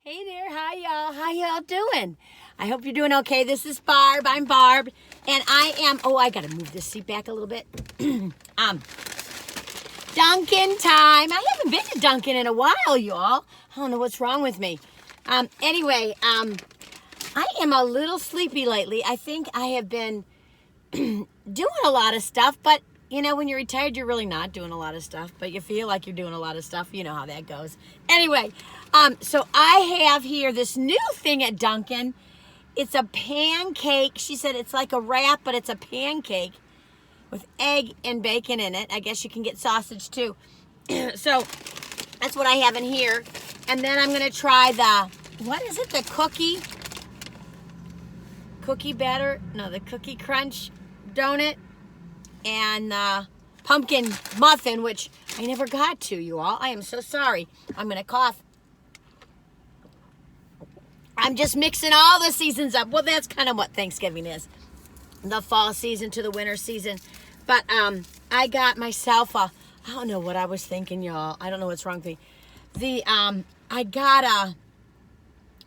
Hey there, hi y'all. How y'all doing? I hope you're doing okay. This is Barb. I'm Barb, and I am. Oh, I gotta move this seat back a little bit. Dunkin' time. I haven't been to Dunkin' in a while, y'all. I don't know what's wrong with me. Anyway, I am a little sleepy lately. I think I have been doing a lot of stuff, but you know, when you're retired, you're really not doing a lot of stuff, but you feel like you're doing a lot of stuff. You know how that goes. Anyway, so I have here this new thing at Dunkin'. It's a pancake. She said it's like a wrap, but it's a pancake with egg and bacon in it. I guess you can get sausage too. So that's what I have in here. And then I'm going to try what is it? The cookie batter? No, the cookie crunch donut. And pumpkin muffin, which I never got to, you all. I am so sorry. I'm going to cough. I'm just mixing all the seasons up. Well, that's kind of what Thanksgiving is. The fall season to the winter season. But I got myself I don't know what I was thinking, y'all. I don't know what's wrong with me. I got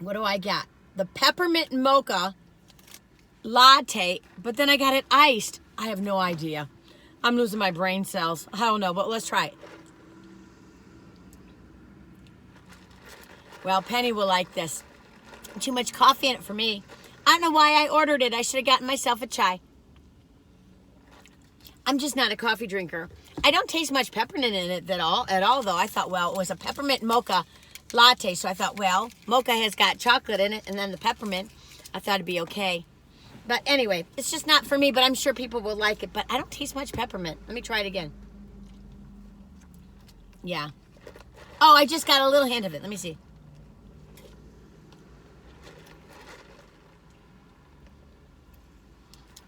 what do I got? The Peppermint Mocha Latte, but then I got it iced. I have no idea. I'm losing my brain cells. I don't know, but let's try it. Well, Penny will like this. Too much coffee in it for me. I don't know why I ordered it. I should have gotten myself a chai. I'm just not a coffee drinker. I don't taste much peppermint in it at all, though. I thought, well, it was a peppermint mocha latte, so I thought, well, mocha has got chocolate in it, and then the peppermint, I thought it'd be okay. But anyway, it's just not for me, but I'm sure people will like it. But I don't taste much peppermint. Let me try it again. Yeah. Oh, I just got a little hint of it. Let me see.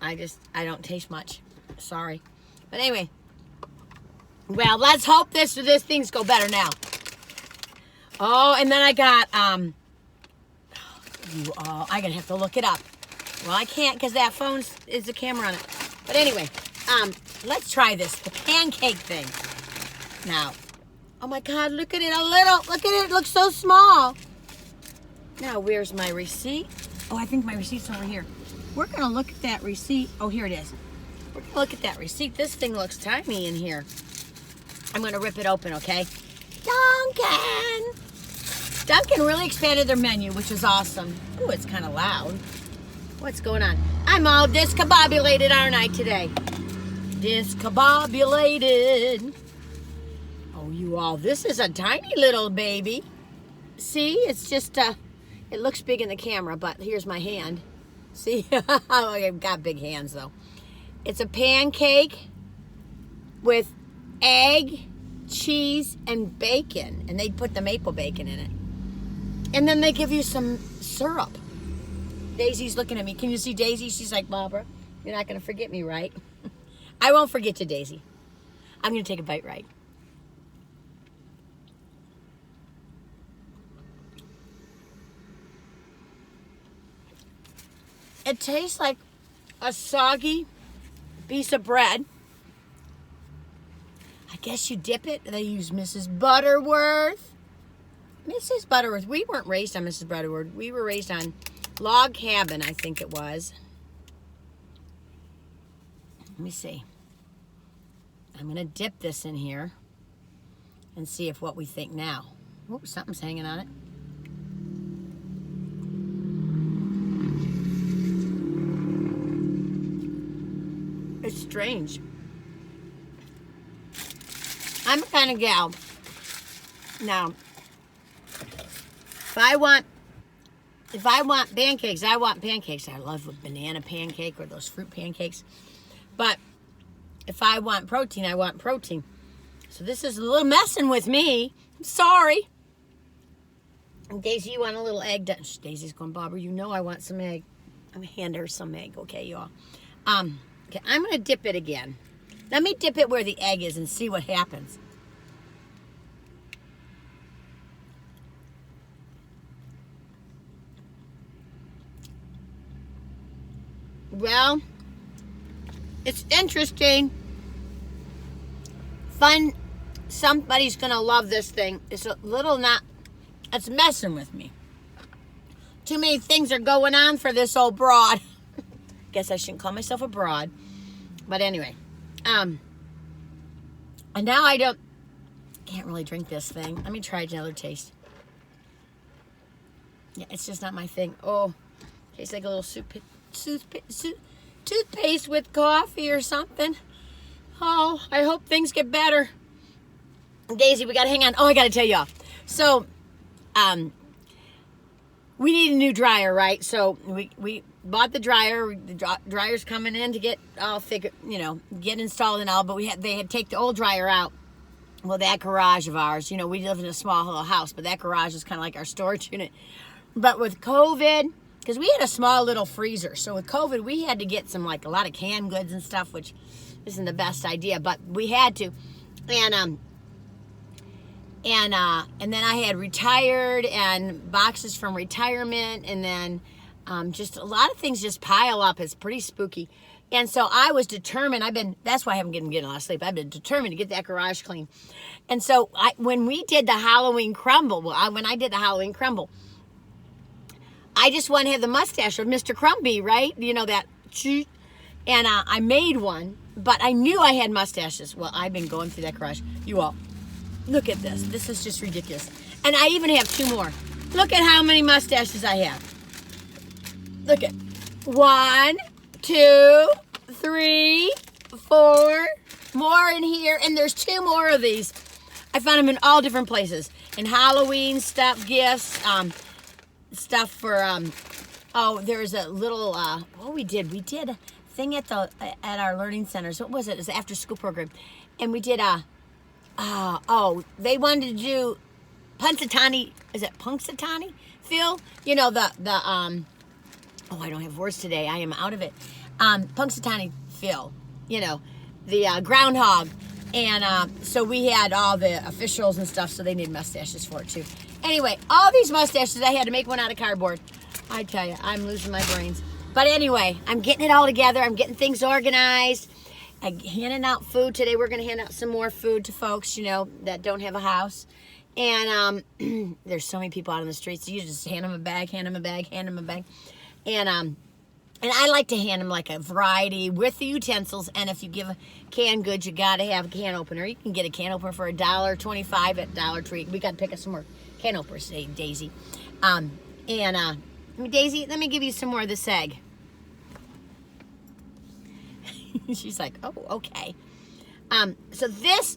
I don't taste much. Sorry. But anyway. Well, let's hope this things go better now. Oh, and then I got, I'm going to have to look it up. Well, I can't because that phone is the camera on it. But anyway, let's try this. The pancake thing. Now, oh my God, look at it look at it. It looks so small. Now, where's my receipt? Oh, I think my receipt's over here. We're going to look at that receipt. Oh, here it is. We're going to look at that receipt. This thing looks tiny in here. I'm going to rip it open, okay? Dunkin' really expanded their menu, which is awesome. Ooh, it's kind of loud. What's going on? I'm all discombobulated, aren't I, today? Discombobulated. Oh, you all, this is a tiny little baby. See, it's just, it looks big in the camera, but here's my hand. See, I've got big hands, though. It's a pancake with egg, cheese, and bacon. And they put the maple bacon in it. And then they give you some syrup. Daisy's looking at me. Can you see Daisy? She's like, Barbara, you're not going to forget me, right? I won't forget you, Daisy. I'm going to take a bite, right? It tastes like a soggy piece of bread. I guess you dip it. They use Mrs. Butterworth. Mrs. Butterworth. We weren't raised on Mrs. Butterworth. We were raised on Log Cabin, I think it was. Let me see. I'm going to dip this in here and see if what we think now. Oh, something's hanging on it. It's strange. I'm a kind of gal. Now, if I want pancakes, I want pancakes. I love a banana pancake or those fruit pancakes. But if I want protein, I want protein. So this is a little messing with me. I'm sorry. And Daisy, you want a little egg? Daisy's going, Barbara, you know I want some egg. I'm going to hand her some egg, okay, y'all? Okay, I'm going to dip it again. Let me dip it where the egg is and see what happens. Well, it's interesting. Fun. Somebody's going to love this thing. It's a little not, it's messing with me. Too many things are going on for this old broad. Guess I shouldn't call myself a broad. But anyway. And now I can't really drink this thing. Let me try another taste. Yeah, it's just not my thing. Oh, tastes like a little toothpaste with coffee or something. Oh, I hope things get better. Daisy, we gotta hang on. Oh, I gotta tell y'all. So, we need a new dryer, right? So we bought the dryer. The dryer's coming in to get all figured, get installed and all. But they had take the old dryer out. Well, that garage of ours, we live in a small little house, but that garage is kind of like our storage unit. But with COVID, because we had a small little freezer, so with COVID we had to get a lot of canned goods and stuff, which isn't the best idea, but we had to. And then I had retired and boxes from retirement, and then just a lot of things just pile up. It's pretty spooky. And so I was determined. That's why I haven't been getting a lot of sleep. I've been determined to get that garage clean. And so when we did the Halloween crumble, I just want to have the mustache of Mr. Crumby, right? That cheat. And I made one, but I knew I had mustaches. Well, I've been going through that garage. You all, look at this. This is just ridiculous. And I even have 2 more. Look at how many mustaches I have. Look at 1, 2, 3, 4 more in here, and there's 2 more of these. I found them in all different places. In Halloween stuff, gifts, stuff for there's a little we did a thing at our learning centers. What was it? It was the after school program, and we did they wanted to do Punxsutawney. Is it Punxsutawney Phil? I don't have words today. I am out of it. Punxsutawney Phil. The groundhog. And so we had all the officials and stuff, so they need mustaches for it too. Anyway, all these mustaches, I had to make one out of cardboard. I tell you, I'm losing my brains. But anyway, I'm getting it all together. I'm getting things organized. I'm handing out food today. We're going to hand out some more food to folks, that don't have a house. And there's so many people out on the streets. So you just hand them a bag, hand them a bag, hand them a bag. And I like to hand them like a variety with the utensils. And if you give a canned goods, you got to have a can opener. You can get a can opener for $1.25 at Dollar Tree. We got to pick up some more can openers today, Daisy. Daisy, let me give you some more of this egg. She's like, oh, okay. So this,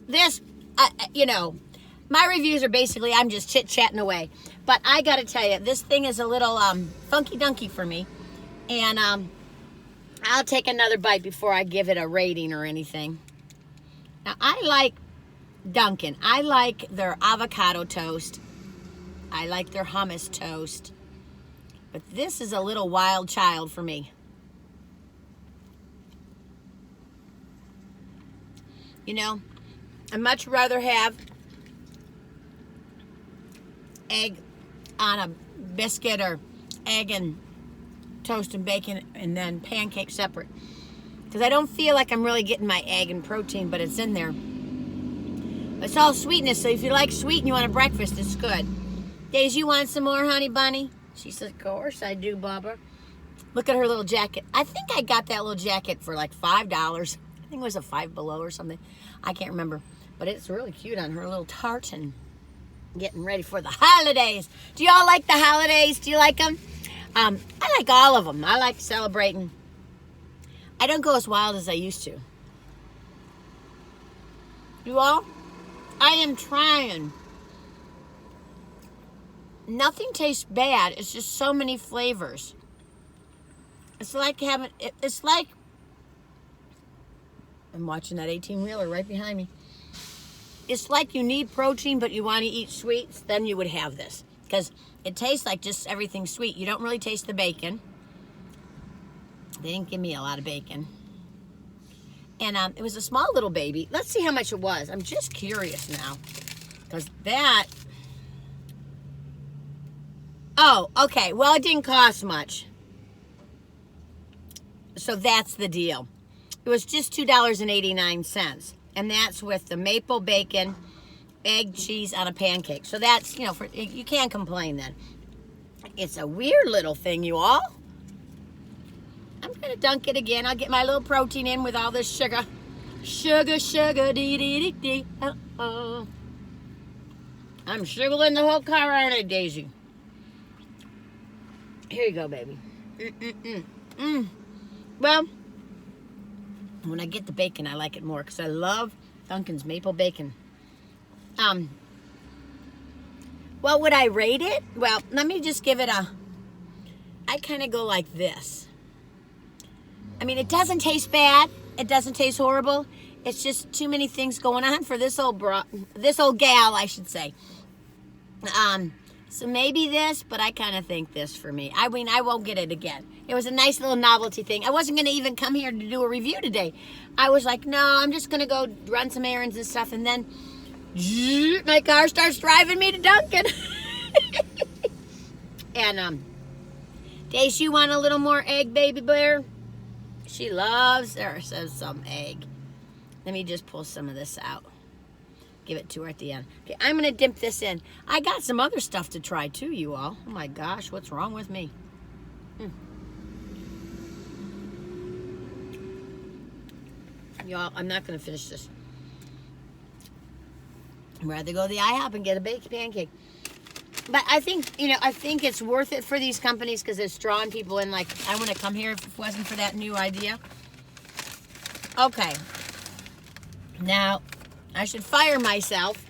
my reviews are basically I'm just chit-chatting away. But I got to tell you, this thing is a little funky-dunky for me. And I'll take another bite before I give it a rating or anything. Now, I like Dunkin'. I like their avocado toast. I like their hummus toast. But this is a little wild child for me. I'd much rather have egg on a biscuit or egg and toast and bacon and then pancake separate, because I don't feel like I'm really getting my egg and protein, but it's in there. It's all sweetness, so if you like sweet and you want a breakfast, it's good. Daisy, you want some more, honey bunny? She said, of course I do, Bubba. Look at her little jacket. I think I got that little jacket for like $5. I think it was a Five Below or something. I can't remember, but it's really cute on her little tartan. Getting ready for the holidays. Do y'all like the holidays? Do you like them? I like all of them. I like celebrating. I don't go as wild as I used to. You all? I am trying. Nothing tastes bad. It's just so many flavors. It's like I'm watching that 18-wheeler right behind me. It's like you need protein, but you want to eat sweets, then you would have this. Because it tastes like just everything sweet. You don't really taste the bacon. They didn't give me a lot of bacon. And it was a small little baby. Let's see how much it was. I'm just curious now. Because that... Oh, okay. Well, it didn't cost much. So that's the deal. It was just $2.89. And that's with the maple bacon, egg, cheese on a pancake. So that's, you can't complain then. It's a weird little thing, you all. I'm going to dunk it again. I'll get my little protein in with all this sugar. Sugar, sugar, dee, dee, dee, dee. Uh-oh. I'm sugaring the whole car, aren't I, Daisy? Here you go, baby. Well, when I get the bacon, I like it more because I love Dunkin's maple bacon. What would I rate it? Well, let me just give it I kind of go like this. I mean, it doesn't taste bad. It doesn't taste horrible. It's just too many things going on for this old gal, I should say. So maybe this, but I kind of think this for me. I mean, I won't get it again. It was a nice little novelty thing. I wasn't going to even come here to do a review today. I was like, no, I'm just going to go run some errands and stuff, and then my car starts driving me to Dunkin'. And, Daisy, you want a little more egg, baby bear? She loves some egg. Let me just pull some of this out. Give it to her at the end. Okay, I'm going to dip this in. I got some other stuff to try too, you all. Oh my gosh, what's wrong with me? Y'all, I'm not going to finish this. I'd rather go to the IHOP and get a baked pancake. But I think, I think it's worth it for these companies because it's drawing people in. Like, I want to come here if it wasn't for that new idea. Okay. Now, I should fire myself.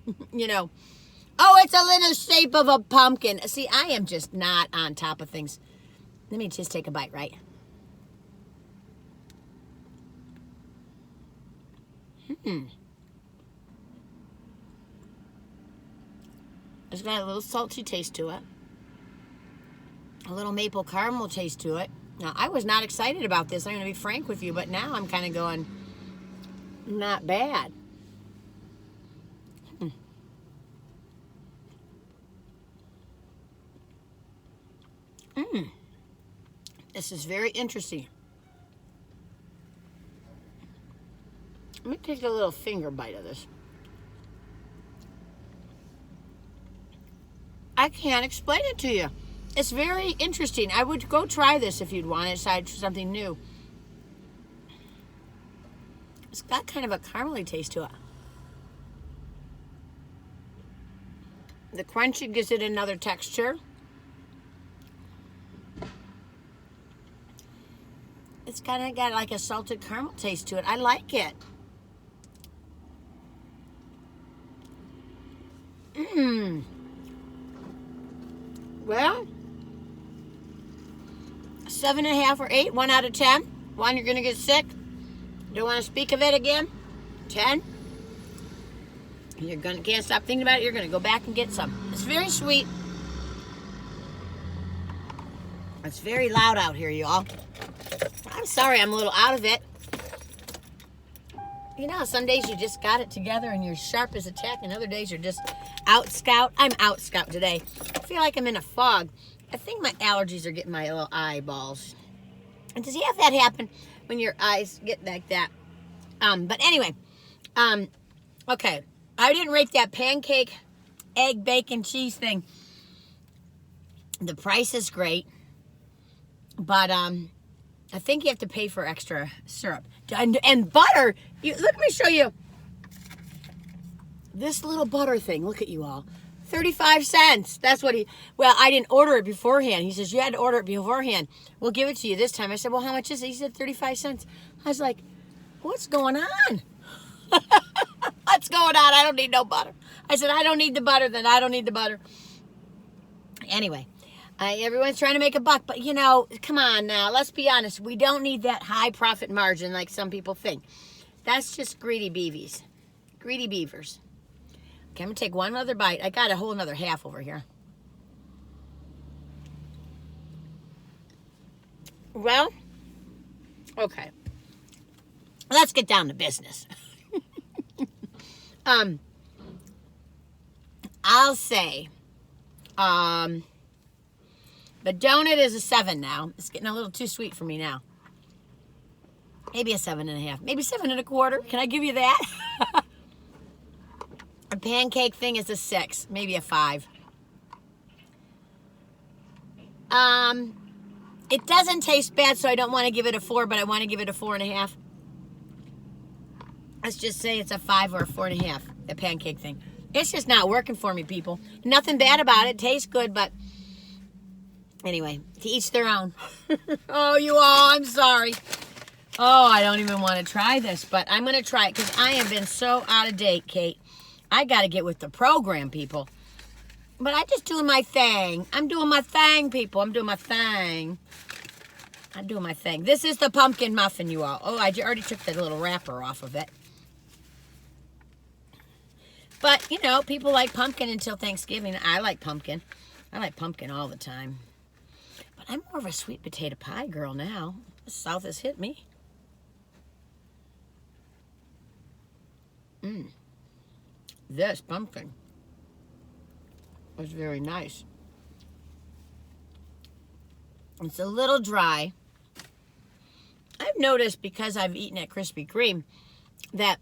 Oh, it's a little shape of a pumpkin. See, I am just not on top of things. Let me just take a bite, right? It's got a little salty taste to it. A little maple caramel taste to it. Now, I was not excited about this. I'm going to be frank with you, but now I'm kind of going, not bad. This is very interesting. Let me take a little finger bite of this. I can't explain it to you. It's very interesting. I would go try this if you'd want to decide for something new. It's got kind of a caramely taste to it. The crunchy gives it another texture. It's kind of got like a salted caramel taste to it. I like it. Well, 7.5 or 8, 1 out of 10. 1, you're gonna get sick. Don't want to speak of it again. 10. Can't stop thinking about it. You're gonna go back and get some. It's very sweet. It's very loud out here, y'all. I'm sorry, I'm a little out of it. Some days you just got it together and you're sharp as a tack, and other days you're just out scout. I'm out scout today. I feel like I'm in a fog. I think my allergies are getting my little eyeballs. And does you have that happen when your eyes get like that? But anyway, okay. I didn't rate that pancake, egg, bacon, cheese thing. The price is great, but I think you have to pay for extra syrup and butter. Let me show you this little butter thing. Look at you all. 35 cents. That's what I didn't order it beforehand. He says, you had to order it beforehand. We'll give it to you this time. I said, well, how much is it? He said, 35 cents. I was like, what's going on? What's going on? I don't need no butter. I said, I don't need the butter. Then I don't need the butter. Anyway, everyone's trying to make a buck. But, come on now. Let's be honest. We don't need that high profit margin like some people think. That's just greedy beavies. Greedy beavers. Okay, I'm going to take one other bite. I got a whole another half over here. Well, okay. Let's get down to business. I'll say, the donut is a 7 now. It's getting a little too sweet for me now. Maybe a 7.5. Maybe 7.25. Can I give you that? A pancake thing is a 6. Maybe a 5. It doesn't taste bad, so I don't want to give it a 4, but I want to give it a 4.5. Let's just say it's a 5 or a 4.5, the pancake thing. It's just not working for me, people. Nothing bad about it. Tastes good, but anyway, to each their own. Oh, you all, I'm sorry. Oh, I don't even want to try this, but I'm going to try it because I have been so out of date, Kate. I got to get with the program, people. But I'm just doing my thing. I'm doing my thing, people. I'm doing my thing. I'm doing my thing. This is the pumpkin muffin, you all. Oh, I already took the little wrapper off of it. But, you know, people like pumpkin until Thanksgiving. I like pumpkin. I like pumpkin all the time. But I'm more of a sweet potato pie girl now. The South has hit me. This pumpkin was very nice. It's a little dry. I've noticed because I've eaten at Krispy Kreme that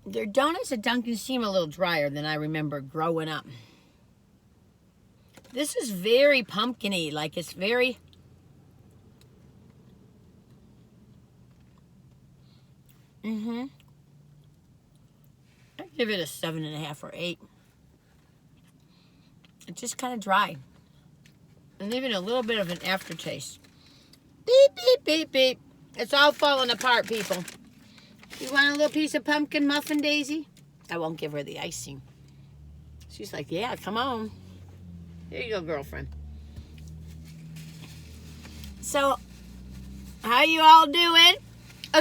their donuts at Dunkin' seem a little drier than I remember growing up. This is very pumpkin-y, like it's very... I'd give it a 7.5 or 8. It's just kind of dry. And even a little bit of an aftertaste. Beep, beep, beep, beep. It's all falling apart, people. You want a little piece of pumpkin muffin, Daisy? I won't give her the icing. She's like, yeah, come on. Here you go, girlfriend. So, how you all doing?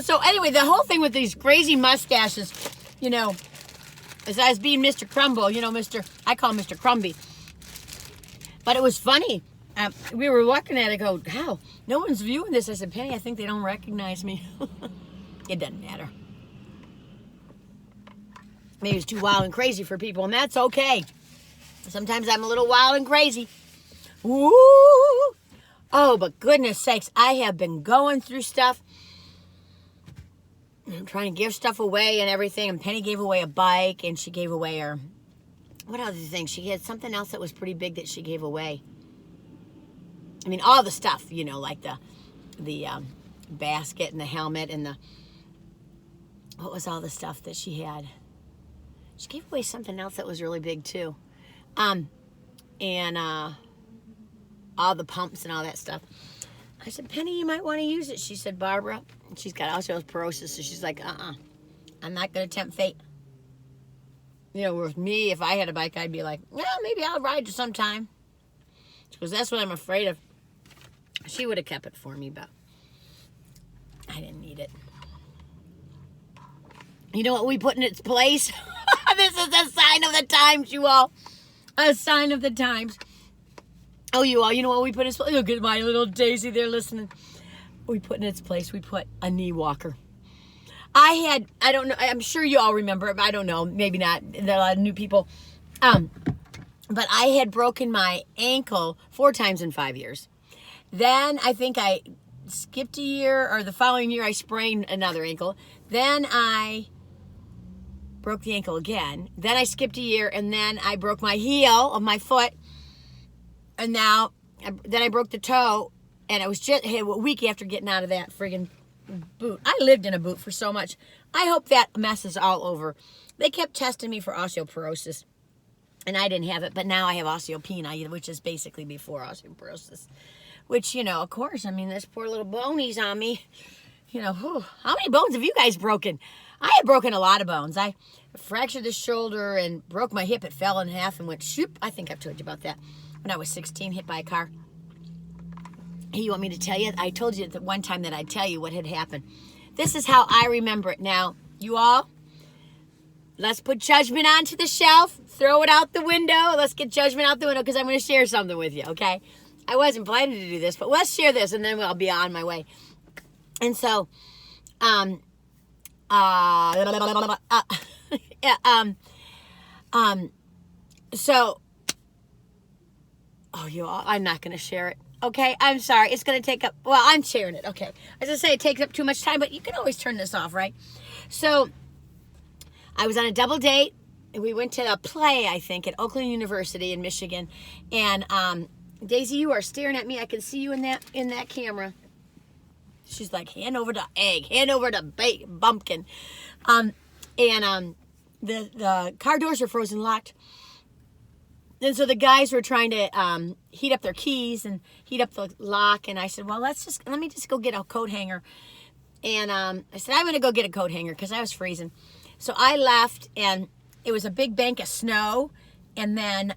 So anyway, the whole thing with these crazy mustaches, you know, as I was being Mr. Crumble, you know, I call him Mr. Crumby. But it was funny. We were looking at it, go, how? No one's viewing this. I said, Penny, I think they don't recognize me. It doesn't matter. Maybe it's too wild and crazy for people, and that's okay. Sometimes I'm a little wild and crazy. Woo! Oh, but goodness sakes, I have been going through stuff. I'm trying to give stuff away and everything. And Penny gave away a bike, and she gave away her... What other thing? She had something else that was pretty big that she gave away. I mean, all the stuff, you know, like the basket and the helmet and the... What was all the stuff that she had? She gave away something else that was really big, too. And all the pumps and all that stuff. I said, Penny, you might want to use it. She said, Barbara, she's got osteoporosis, so she's like, I'm not going to tempt fate. You know, with me, if I had a bike, I'd be like, well, maybe I'll ride you sometime. Because that's what I'm afraid of. She would have kept it for me, but I didn't need it. You know what we put in its place? This is a sign of the times, you all. A sign of the times. Oh, you all, you know what we put in its place? Look at my little Daisy there listening. We put in its place, we put a knee walker. I don't know, I'm sure you all remember, I don't know, maybe not, there are a lot of new people. But I had broken my ankle 4 times in 5 years. Then I think I skipped a year, or the following year I sprained another ankle. Then I broke the ankle again. Then I skipped a year, and then I broke my heel of my foot. And now, then I broke the toe, and it was just a week after getting out of that friggin' boot. I lived in a boot for so much. I hope that mess is all over. They kept testing me for osteoporosis, and I didn't have it, but now I have osteopenia, which is basically before osteoporosis. Which, you know, of course, I mean, this poor little bonies on me. You know, whew, how many bones have you guys broken? I have broken a lot of bones. I fractured the shoulder and broke my hip. It fell in half and went shoop. I think I've told you about that. When I was 16, hit by a car. Hey, you want me to tell you? I told you that one time that I'd tell you what had happened. This is how I remember it. Now, you all, let's put judgment onto the shelf. Throw it out the window. Let's get judgment out the window because I'm going to share something with you, okay? I wasn't planning to do this, but let's share this and then I'll be on my way. And so, so, oh, you all, I'm not going to share it. Okay, I'm sorry. It's going to take up, well, I'm sharing it. Okay. As I say, it takes up too much time, but you can always turn this off, right? So, I was on a double date we went to a play, I think, at Oakland University in Michigan. And Daisy, you are staring at me. I can see you in that camera. She's like, hand over the egg, hand over the bumpkin. The car doors were frozen locked. And so the guys were trying to heat up their keys and heat up the lock. And I said, well, let me just go get a coat hanger. And I said, I'm going to go get a coat hanger because I was freezing. So I left, and it was a big bank of snow. And then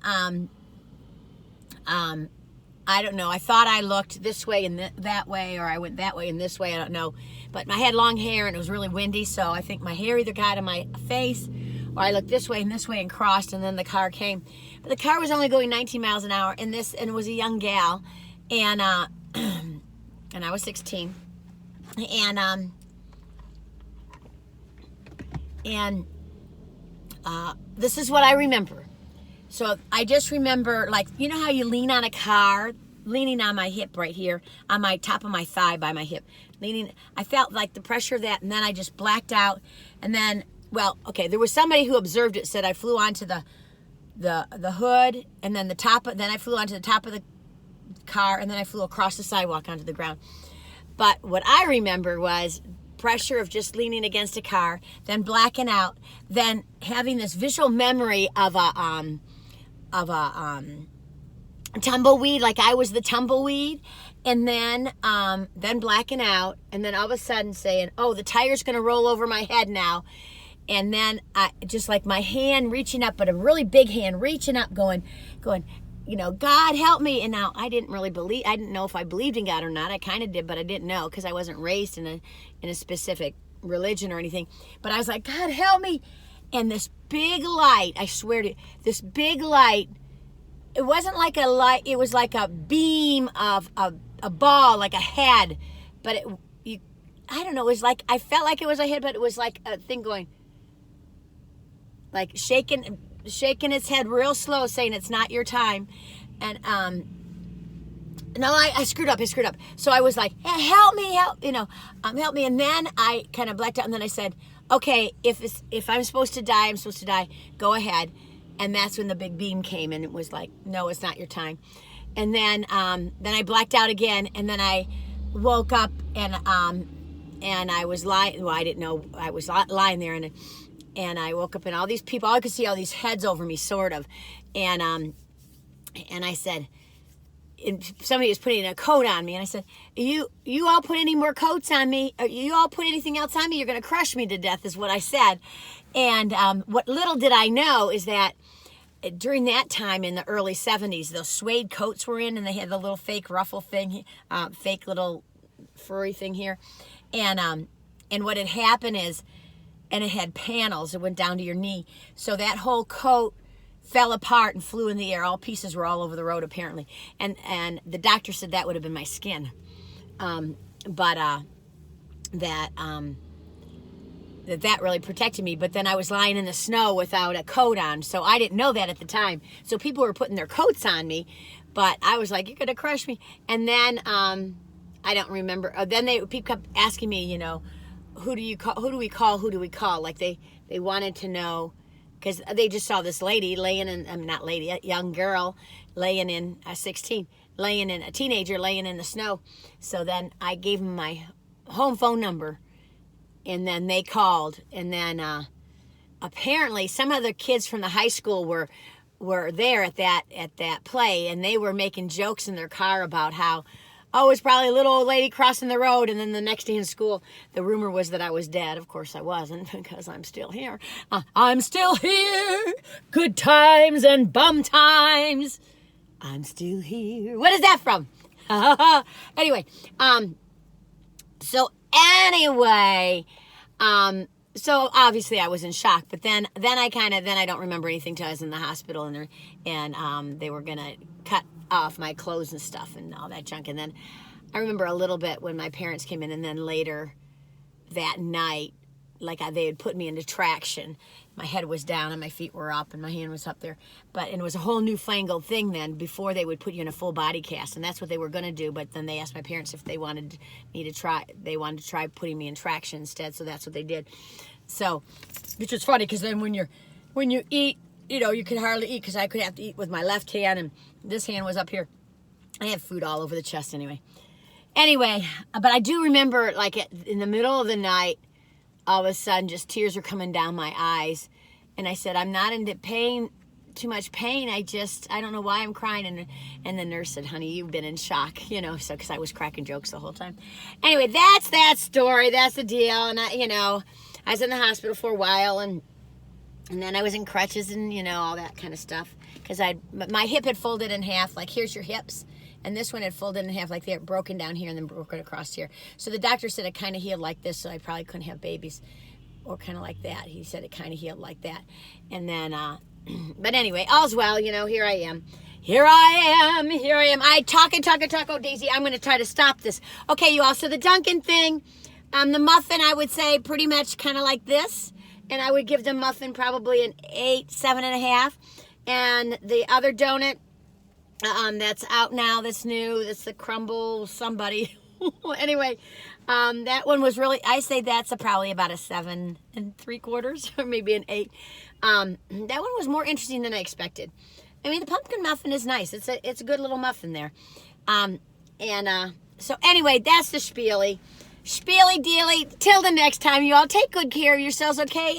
I don't know. I thought I looked this way and that way, or I went that way and this way. I don't know. But I had long hair, and it was really windy, so I think my hair either got in my face, or I looked this way and crossed, and then the car came. But the car was only going 19 miles an hour, and it was a young gal, and and I was 16, and this is what I remember. So I just remember, like, you know how you lean on a car, leaning on my hip right here, on my top of my thigh by my hip, leaning. I felt like the pressure of that, and then I just blacked out. And then, well, okay, there was somebody who observed it, said I flew onto the hood, and then then I flew onto the top of the car, and then I flew across the sidewalk onto the ground. But what I remember was pressure of just leaning against a car, then blacking out, then having this visual memory of a tumbleweed, like I was the tumbleweed, and then blacking out, and then all of a sudden saying, oh, the tire's going to roll over my head now. And then just like my hand reaching up, but a really big hand reaching up, going, you know, God help me. And now I didn't know if I believed in God or not. I kind of did, but I didn't know because I wasn't raised in a specific religion or anything. But I was like, God help me. And this big light, I swear to you, this big light, it wasn't like a light, it was like a beam of a ball, like a head. But I don't know, it was like, I felt like it was a head, but it was like a thing going, like shaking its head real slow, saying it's not your time. And no, I screwed up. So I was like, hey, help me. Help me. And then I kind of blacked out, and then I said, okay, if I'm supposed to die, I'm supposed to die. Go ahead. And that's when the big beam came, and it was like, no, it's not your time. And then I blacked out again, and then I woke up, and I was lying. Well, I didn't know I was lying there, and I woke up, and all these people, I could see all these heads over me, sort of, and I said, and somebody was putting a coat on me, and I said, you all put any more coats on me, or you all put anything else on me, you're going to crush me to death, is what I said. And what little did I know is that during that time in the early 70s, those suede coats were in, and they had the little fake ruffle thing, fake little furry thing here, and what had happened is, and it had panels, it went down to your knee, so that whole coat fell apart and flew in the air. All pieces were all over the road, apparently, and the doctor said that would have been my skin, that really protected me. But then I was lying in the snow without a coat on, so I didn't know that at the time. So people were putting their coats on me, but I was like, you're gonna crush me. And then I don't remember. Then people kept asking me, you know, who do we call? Like they wanted to know, because they just saw this lady laying in, a young girl laying in, 16, laying in, a teenager laying in the snow. So then I gave them my home phone number, and then they called, and then apparently some of the kids from the high school were there at that play, and they were making jokes in their car about how, oh, it's probably a little old lady crossing the road. And then the next day in school, the rumor was that I was dead. Of course I wasn't, because I'm still here. I'm still here. Good times and bum times. I'm still here. What is that from? Anyway, so obviously I was in shock, but then I don't remember anything till I was in the hospital, and they were gonna cut off my clothes and stuff and all that junk. And then I remember a little bit when my parents came in, and then later that night, like they had put me into traction. My head was down and my feet were up and my hand was up there. And it was a whole newfangled thing then, before they would put you in a full body cast, and that's what they were going to do. But then they asked my parents if they wanted to try putting me in traction instead, so that's what they did. So, which was funny, because then when you're when you eat, you could hardly eat because I could have to eat with my left hand and this hand was up here. I have food all over the chest anyway. Anyway, but I do remember like in the middle of the night, all of a sudden just tears were coming down my eyes. And I said, I'm not into pain, too much pain. I don't know why I'm crying. And the nurse said, honey, you've been in shock, so because I was cracking jokes the whole time. Anyway, that's that story. That's the deal. And I was in the hospital for a while and then I was in crutches and, all that kind of stuff. Because my hip had folded in half, like here's your hips. And this one had folded in half like they're broken down here and then broken across here. So the doctor said it kind of healed like this, so I probably couldn't have babies. Or kind of like that. He said it kind of healed like that. And then, but anyway, all's well, here I am. Here I am. I talk. Oh, Daisy, I'm going to try to stop this. Okay, you all, so the Dunkin' thing, the muffin, I would say pretty much kind of like this. And I would give the muffin probably an 8, 7.5. And the other donut, that's out now, that's new, that's the crumble somebody. Anyway, that one was really, I say that's probably about a 7 3/4 or maybe an 8. That one was more interesting than I expected. I mean, the pumpkin muffin is nice. It's a good little muffin there. So anyway, that's the spiely dealy. Till the next time, you all take good care of yourselves, okay?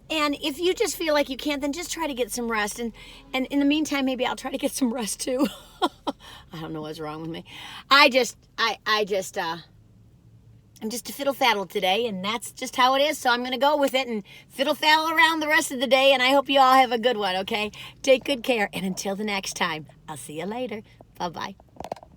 And if you just feel like you can't, then just try to get some rest. And in the meantime, maybe I'll try to get some rest too. I don't know what's wrong with me. I'm just a fiddle-faddle today, and that's just how it is. So I'm going to go with it and fiddle-faddle around the rest of the day, and I hope you all have a good one, okay? Take good care, and until the next time, I'll see you later. Bye-bye.